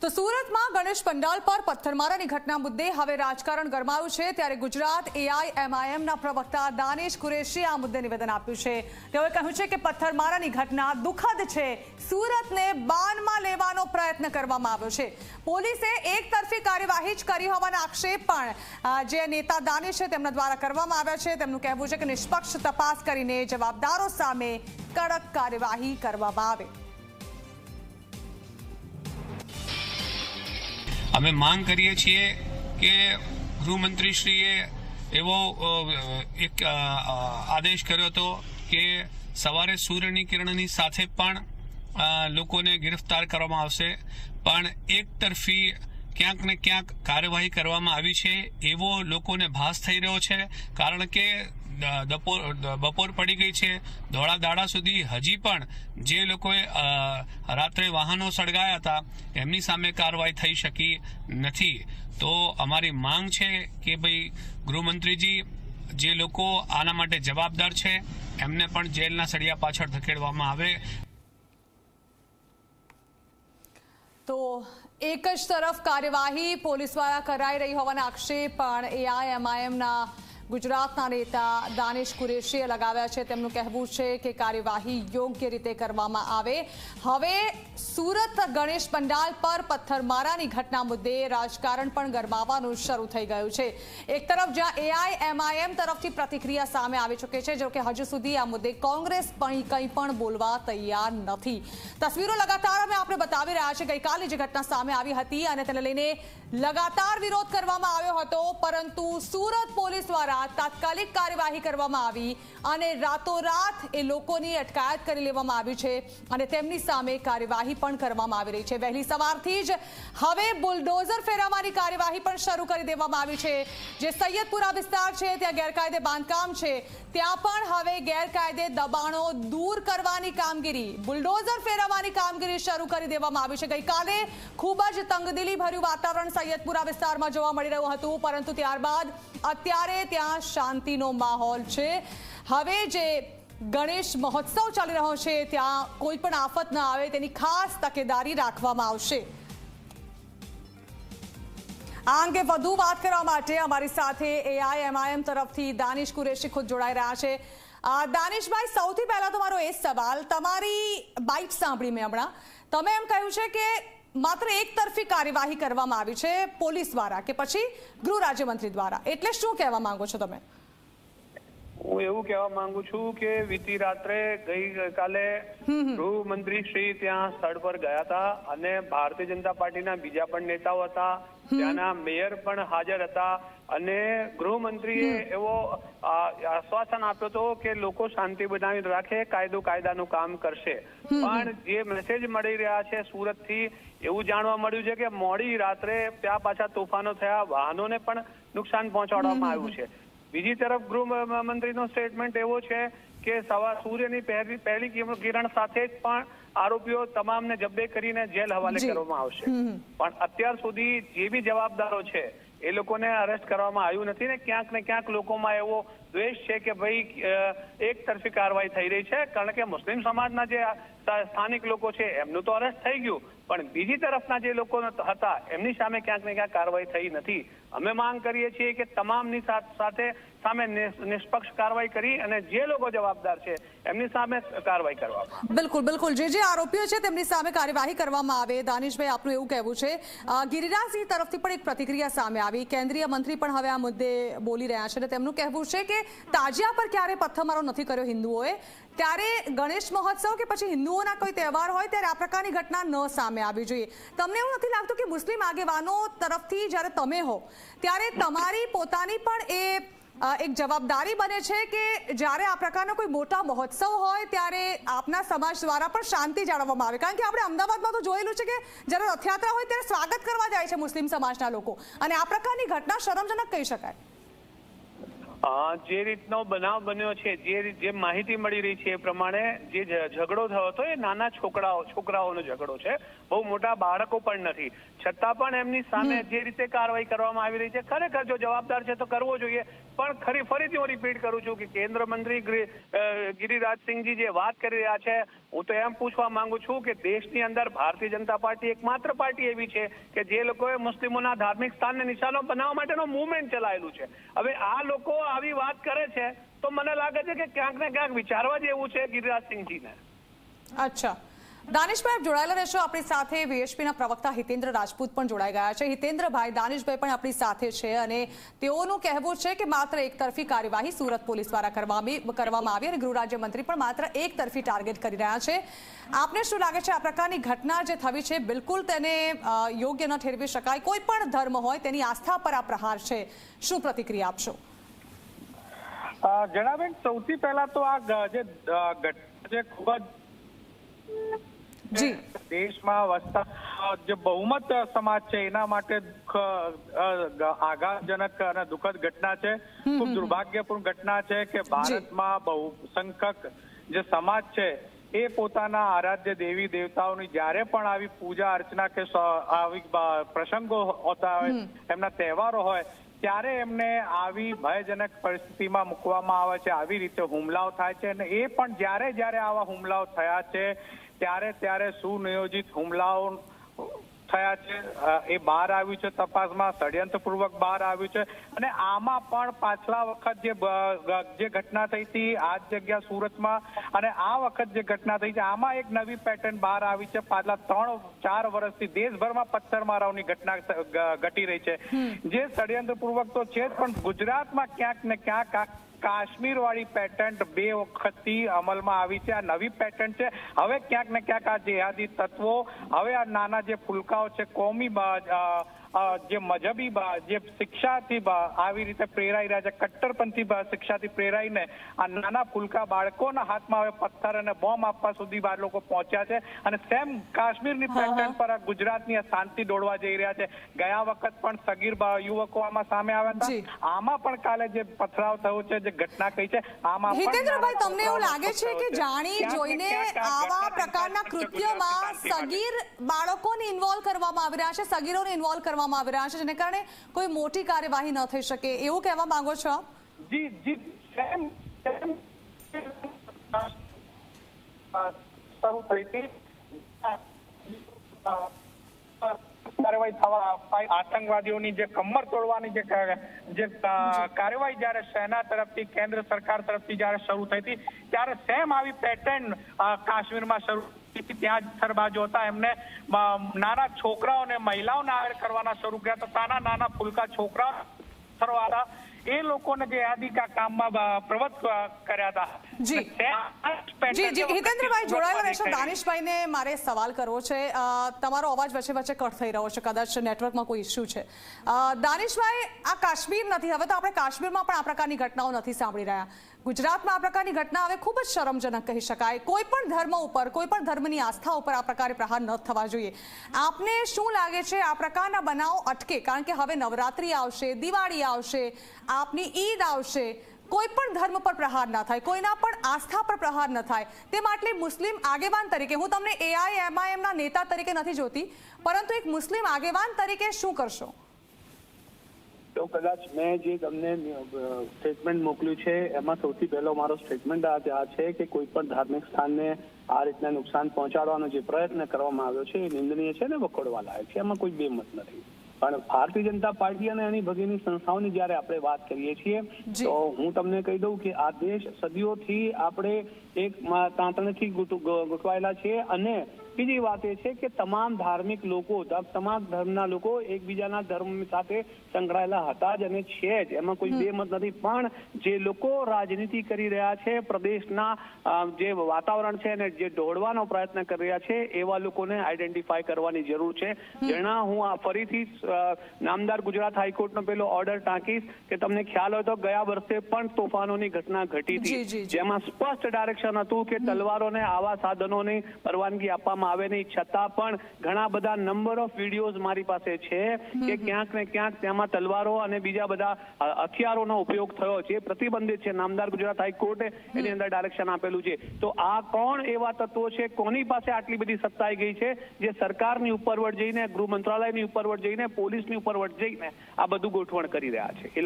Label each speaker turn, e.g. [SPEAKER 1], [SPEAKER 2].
[SPEAKER 1] તો સુરતમાં ગણેશ પંડાલ પર પથ્થરમારાની ઘટના મુદ્દે હવે રાજકારણ ગરમાયું છે। ત્યારે ગુજરાત એઆઈએમઆઈએમના પ્રવક્તા દાનિશ કુરેશીએ આ મુદ્દે નિવેદન આપ્યું છે। તેઓએ કહ્યું છે કે પથ્થરમારાની ઘટના દુઃખદ છે। સુરતને બાનમાં લેવાનો પ્રયત્ન કરવામાં આવ્યો છે। પોલીસે એકતરફી કાર્યવાહી જ કરી હોવાના આક્ષેપ પણ જે નેતા દાનિશ છે તેમના દ્વારા કરવામાં આવ્યા છે। તેમનું કહેવું છે કે નિષ્પક્ષ તપાસ કરીને જવાબદારો સામે કડક કાર્યવાહી કરવામાં આવે।
[SPEAKER 2] અમે માંગ કરીએ છીએ કે ગૃહમંત્રીશ્રીએ એવો એક આદેશ કર્યો હતો કે સવારે સૂર્યની કિરણની સાથે પણ લોકોને ગિરફ્તાર કરવામાં આવશે, પણ એક તરફી ક્યાંક ને ક્યાંક કાર્યવાહી કરવામાં આવી છે એવો લોકોને ભાસ થઈ રહ્યો છે। કારણ કે બપોર પડી ગઈ છે, ધોળા દાડા સુધી હજી પણ જે લોકોએ રાત્રે વાહનો સળગાયા હતા એમની સામે કાર્યવાહી થઈ શકી નથી। તો અમારી માંગ છે કે ભાઈ ગૃહમંત્રીજી, જે લોકો આના માટે જવાબદાર છે એમને પણ જેલના સળિયા પાછળ ધકેડવામાં આવે।
[SPEAKER 1] તો એક જ તરફ કાર્યવાહી પોલીસ દ્વારા કરાઈ રહી હોવાના આક્ષેપ પણ એઆઈએમઆઈએમના ગુજરાતના નેતા દાનિશ કુરેશીએ લગાવ્યા છે। તેમનું કહેવું છે કે કાર્યવાહી યોગ્ય રીતે કરવામાં આવે। હવે સુરત ગણેશ પંડાલ પર પથ્થરમારાની ઘટના મુદ્દે રાજકારણ પણ ગરમાવાનું શરૂ થઈ ગયું છે। એક તરફ જ્યાં એઆઈએમઆઈએમ તરફથી પ્રતિક્રિયા સામે આવી ચૂકી છે, જો કે હજુ સુધી આ મુદ્દે કોંગ્રેસ કંઈ પણ બોલવા તૈયાર નથી। તસવીરો લગાતાર અમે આપણે બતાવી રહ્યા છે। ગઈકાલે જે ઘટના સામે આવી હતી અને તેને લઈને લગાતાર વિરોધ કરવામાં આવ્યો હતો, પરંતુ સુરત પોલીસ દ્વારા તાત્કાલિક કાર્યવાહી કરવામાં આવી અને રાતોરાત એ લોકોની અટકાયત કરી લેવામાં આવી છે અને તેમની સામે કાર્યવાહી પણ કરવામાં આવી રહી છે। વહેલી સવારથી જ હવે બુલડોઝર ફેરવવાની કાર્યવાહી પણ શરૂ કરી દેવામાં આવી છે। જે સૈયદપુરા વિસ્તાર છે ત્યાં ગેરકાયદે બાંધકામ છે, ત્યાં પણ હવે ગેરકાયદે દબાણો દૂર કરવાની કામગીરી, બુલડોઝર ફેરવવાની કામગીરી શરૂ કરી દેવામાં આવી છે। ગઈકાલે ખૂબ જ તંગદિલી ભર્યું વાતાવરણ સૈયદપુરા વિસ્તારમાં જોવા મળી રહ્યું હતું, પરંતુ ત્યારબાદ અત્યારે ત્યાં શાંતિનો માહોલ છે। હવે જે ગણેશ મહોત્સવ ચાલી રહ્યો છે ત્યાં કોઈ પણ આફત ન આવે તેની ખાસ તકેદારી રાખવામાં આવશે। આ અંગે વધુ વાત કરવા માટે અમારી સાથે એઆઈએમઆઈએમ તરફથી દાનિશ કુરેશી ખુદ જોડાઈ રહ્યા છે। દાનિશભાઈ, સૌથી પહેલા તો મારો એ સવાલ, તમારી બાઇટ સાંભળી મેં હમણાં, તમે એમ કહ્યું છે કે માત્ર એક તરફી કાર્યવાહી કરવામાં આવી છે પોલીસ દ્વારા કે પછી ગૃહ રાજ્યમંત્રી દ્વારા, એટલે શું કહેવા માંગો છો તમે?
[SPEAKER 3] હું એવું કહેવા માંગુ છું કે વીતી રાત્રે ગઈકાલે ગૃહમંત્રી શ્રી ત્યાં સ્થળ પર ગયા હતા અને ભારતીય જનતા પાર્ટીના બીજા પણ નેતાઓ હતા, ત્યાંના મેયર પણ હાજર હતા અને ગૃહમંત્રીએ એવો આશ્વાસન આપ્યો હતો કે લોકો શાંતિ બનાવી રાખે, કાયદાનું કામ કરશે। પણ જે મેસેજ મળી રહ્યા છે સુરતથી, એવું જાણવા મળ્યું છે કે મોડી રાત્રે ત્યાં પાછા તોફાનો થયા, વાહનોને પણ નુકસાન પહોંચાડવામાં આવ્યું છે। બીજી તરફ ગૃહમંત્રીનો સ્ટેટમેન્ટ એવો છે કે સૂર્યની પહેલી કિરણ સાથે જ પણ આરોપીઓ તમામને જબ્બે કરીને જેલ હવાલે કરવામાં આવશે। પણ અત્યાર સુધી જે બી જવાબદારો છે એ લોકોને અરેસ્ટ કરવામાં આવ્યું નથી ને ક્યાંક લોકોમાં એવો દ્વેષ છે કે ભાઈ એક તરફી કાર્યવાહી થઈ રહી છે, કારણ કે મુસ્લિમ સમાજના જે સ્થાનિક લોકો છે એમનું તો અરેસ્ટ થઈ ગયું, પણ બીજી તરફના જે લોકો હતા એમની સામે ક્યાંક ને ક્યાંક કાર્યવાહી થઈ નથી। અમે માંગ કરીએ છીએ કે તમામની સામે નિષ્પક્ષ કાર્યવાહી કરી અને જે લોકો જવાબદાર છે એમની સામે કાર્યવાહી કરવામાં।
[SPEAKER 1] બિલકુલ, જે આરોપીઓ છે તેમની સામે કાર્યવાહી કરવામાં આવે। દાનિશભાઈ, આપનું એવું કહેવું છે। ગિરિરાજસિંહ તરફથી પણ એક પ્રતિક્રિયા સામે આવી, કેન્દ્રીય મંત્રી પણ હવે આ મુદ્દે બોલી રહ્યા છે અને તેમનું કહેવું છે કે તાજિયા પર ક્યારે પથ્થરમારો નથી કર્યો હિન્દુઓએ, ત્યારે ગણેશ મહોત્સવ કે પછી હિન્દુઓના કોઈ તહેવાર હોય ત્યારે આ પ્રકારની ઘટના ન સામે આવવી જોઈએ। તમને એવું નથી લાગતું કે મુસ્લિમ આગેવાનો તરફથી જ્યારે તમે હો ત્યારે તમારી પોતાની પણ એક જવાબદારી બને છે કે જ્યારે આ પ્રકારનો કોઈ મોટા મહોત્સવ હોય ત્યારે આપના સમાજ દ્વારા પણ શાંતિ જાળવવામાં આવે? કારણ કે આપણે અમદાવાદમાં તો જોયેલું છે કે જ્યારે રથયાત્રા હોય ત્યારે સ્વાગત કરવા જાય છે મુસ્લિમ સમાજના લોકો, અને આ પ્રકારની ઘટના શરમજનક કહી શકાય।
[SPEAKER 3] જે રીતનો બનાવ બન્યો છે, જે માહિતી મળી રહી છે એ પ્રમાણે જે ઝઘડો થયો હતો એ નાના છોકરાઓનો ઝઘડો છે, બહુ મોટા બાળકો પણ નથી, છતાં પણ એમની સામે જે રીતે કાર્યવાહી કરવામાં આવી રહી છે ખરેખર જો જવાબદાર છે તો કરવો જોઈએ. પણ ફરીથી હું રિપીટ કરું છું કે કેન્દ્ર મંત્રી ગિરિરાજસિંહજી જે વાત કરી રહ્યા છે, હું તો એમ પૂછવા માંગુ છું કે દેશની અંદર ભારતીય જનતા પાર્ટી એકમાત્ર પાર્ટી એવી છે કે જે લોકોએ મુસ્લિમોના ધાર્મિક સ્થાનને નિશાનો બનાવવા માટેનો મુવમેન્ટ ચલાવેલું છે. હવે આ લોકો આવી વાત કરે છે તો મને લાગે છે કે ક્યાંક ને ક્યાંક વિચારવા જેવું છે ગિરિરાજસિંહજીને.
[SPEAKER 1] અચ્છા, દાનિશભાઈ આપ જોડાયેલા રહેશો આપણી સાથે. વીએચપીના પ્રવક્તા હિતેન્દ્ર રાજપૂત પણ જોડાઈ ગયા છે. હિતેન્દ્રભાઈ, દાનિશભાઈ પણ આપણી સાથે છે અને તેઓનું કહેવું છે કે માત્ર એકતરફી કાર્યવાહી સુરત પોલીસ દ્વારા કરવામાં આવી અને ગૃહ રાજ્યમંત્રી પણ માત્ર એકતરફી ટાર્ગેટ કરી રહ્યા છે. આપને શું લાગે છે આ પ્રકારની ઘટના જે થવી છે બિલકુલ તેને યોગ્ય ન ઠેરવી શકાય? કોઈ પણ ધર્મ હોય તેની આસ્થા પર આ પ્રહાર છે, શું પ્રતિક્રિયા આપશો?
[SPEAKER 4] જણાવેન, સૌથી પહેલા તો આ જે ઘટના છે ખૂબ જ દેશમાં વસતા જે બહુમત સમાજ છે એના માટે આઘાતજનક અને દુઃખદ ઘટના છે. ખૂબ દુર્ભાગ્યપૂર્ણ ઘટના છે કે ભારતમાં બહુસંખ્યક જે સમાજ છે એ પોતાના આરાધ્ય દેવી દેવતાઓની જ્યારે પણ આવી પૂજા અર્ચના કે આવી પ્રસંગો હોતા હોય, એમના તહેવારો હોય, ત્યારે એમને આવી ભયજનક પરિસ્થિતિમાં મૂકવામાં આવે છે, આવી રીતે હુમલાઓ થાય છે. અને એ પણ જ્યારે આવા હુમલાઓ થયા છે ત્યારે સુનિયોજિત હુમલાઓ થયા છે એ બહાર આવ્યું છે, તપાસમાં ષડયંત્રપૂર્વક બહાર આવ્યું છે. અને આમાં પણ પાછલા વખત જે ઘટના થઈ હતી આ જગ્યા સુરતમાં અને આ વખત જે ઘટના થઈ છે આમાં એક નવી પેટર્ન બહાર આવી છે. પાછલા 3-4 વર્ષથી દેશભરમાં પથ્થરમારાઓની ઘટના ઘટી રહી છે, જે ષડયંત્રપૂર્વક તો છે જ, પણ ગુજરાતમાં ક્યાંક ને ક્યાંક કાશ્મીર વાળી પેટર્ન 2 વખતથી અમલમાં આવી છે. આ નવી પેટર્ન છે. હવે ક્યાંક ને ક્યાંક આ જેહાદી તત્વો હવે આ નાના જે ફુલકાઓ છે, કોમી જે મજહબી જે શિક્ષાથી આવી રીતે પ્રેરાઈ રહ્યા છે, કટ્ટરપંથી શિક્ષાથી પ્રેરાઈને આ નાના ફુલકા બાળકોના હાથમાં હવે પથ્થર અને બોમ્બ આપવા સુધી આ લોકો પહોંચ્યા છે. અને સેમ કાશ્મીરની પેટર્ન પર ગુજરાતની શાંતિ દોડવા જઈ રહ્યા છે. ગયા વખત પણ સગીર યુવકો આમાં સામે આવ્યા હતા, આમાં પણ કાલે જે પથરાવ થયો છે, જે ઘટના કહી છે, આમાં
[SPEAKER 1] હિતેન્દ્રભાઈ તમને એવું લાગે છે કે જાણી જોઈને આવા પ્રકારના કૃત્યોમાં સગીર બાળકોને ઇન્વોલ્વ કરવામાં આવી રહ્યા છે, સગીરોને ઇન્વોલ્વ કરવામાં આવી રહ્યા છે, જેને કારણે કોઈ મોટી કાર્યવાહી ન થઈ શકે, એવું કહેવા માંગો છો આપ?
[SPEAKER 4] જી શરૂ થઈ હતી કાર્યવાહી થવા, આતંકવાદીઓની જે કમર તોડવાની જે કાર્યવાહી જયારે સેના તરફથી કેન્દ્ર સરકાર તરફથી જયારે શરૂ થઈ હતી ત્યારે સેમ આવી પેટર્ન કાશ્મીરમાં શરૂ ત્યાં થરબાજો હતા, એમને નાના છોકરાઓને મહિલાઓને આગળ કરવાના શરૂ કર્યા હતા. નાના ફુલકા છોકરાઓ હતા એ લોકોને જે યાદીકા કામમાં પ્રવૃત્ત કર્યા હતા.
[SPEAKER 1] હિતેન્દ્રભાઈ જોડાયેલા રહેશો. દાનિશભાઈને મારે સવાલ કરવો છે, તમારો અવાજ વચ્ચે કટ થઈ રહ્યો છે, કદાચ નેટવર્કમાં કોઈ ઇસ્યુ છે. દાનિશભાઈ, આ કાશ્મીર નથી, હવે તો આપણે કાશ્મીરમાં પણ આ પ્રકારની ઘટનાઓ નથી સાંભળી રહ્યા. ગુજરાતમાં આ પ્રકારની ઘટના હવે ખૂબ જ શરમજનક કહી શકાય. કોઈ પણ ધર્મ ઉપર, કોઈ પણ ધર્મની આસ્થા ઉપર આ પ્રકારે પ્રહાર ન થવા જોઈએ. આપને શું લાગે છે આ પ્રકારના બનાવો અટકે? કારણ કે હવે નવરાત્રી આવશે, દિવાળી આવશે, આપની ઈદ આવશે, કોઈ પણ ધર્મ પર પ્રહાર ના થાય, કોઈના પણ આસ્થા પર પ્રહાર ન થાય, તે માટે મુસ્લિમ આગેવાન તરીકે, હું તમને AIMIM ના નેતા તરીકે નથી જોતી, પરંતુ એક મુસ્લિમ આગેવાન તરીકે શું કરશો?
[SPEAKER 3] તો કદાચ મેં જે તમને સ્ટેટમેન્ટ મોકલ્યું છે એમાં સૌથી પહેલો મારો સ્ટેટમેન્ટ આ છે કે કોઈ પણ ધાર્મિક સ્થાનને આ રીતના નુકસાન પહોંચાડવાનો જે પ્રયત્ન કરવામાં આવ્યો છે એ નિંદનીય છે ને વખોડવા લાયક છે, એમાં કોઈ બેમત નથી. પણ ભારતીય જનતા પાર્ટી અને એની ભગીની સંસ્થાઓની જયારે આપણે વાત કરીએ છીએ તો હું તમને કહી દઉં કે આ દેશ સદીઓથી આપણે એક તાંતણથી ગોઠવાયેલા છીએ. અને બીજી વાત એ છે કે તમામ ધાર્મિક લોકો, તમામ ધર્મના લોકો એકબીજાના ધર્મ સાથે સંકળાયેલા હતા જ અને છે જ, એમાં કોઈ બેમત નથી. પણ જે લોકો રાજનીતિ કરી રહ્યા છે, પ્રદેશના જે વાતાવરણ છે અને જે દોડવાનો પ્રયત્ન કરી રહ્યા છે, એવા લોકોને આઈડેન્ટિફાય કરવાની જરૂર છે. જેના હું આ ફરીથી નામદાર ગુજરાત હાઈકોર્ટનો પેલો ઓર્ડર ટાંકીશ કે તમને ખ્યાલ હોય તો ગયા વર્ષે પણ તોફાનોની ઘટના ઘટી હતી, જેમાં સ્પષ્ટ ડાયરેક્શન હતું કે તલવારોને આવા સાધનોની પરવાનગી આપવામાં કરવામાં આવે નહીં, છતાં પણ ઘણા બધા નંબર ઓફ વિડીયોઝ મારી પાસે છે કે ક્યાંક ને ક્યાંક તેમાં તલવારો અને બીજા બધા હથિયારોનો ઉપયોગ થયો છે. પ્રતિબંધિત છે. નામદાર ગુજરાત હાઈકોર્ટે એની અંદર ડાયરેક્શન આપેલું છે. તો આ કોણ એવા તત્વો છે, કોની પાસે આટલી બધી સત્તા આવી ગઈ છે જે સરકારની ઉપરવટ જઈને, ગૃહ મંત્રાલયની ઉપરવટ જઈને, પોલીસની ઉપરવટ જઈને આ બધું ગોઠવણ કરી રહ્યા છે?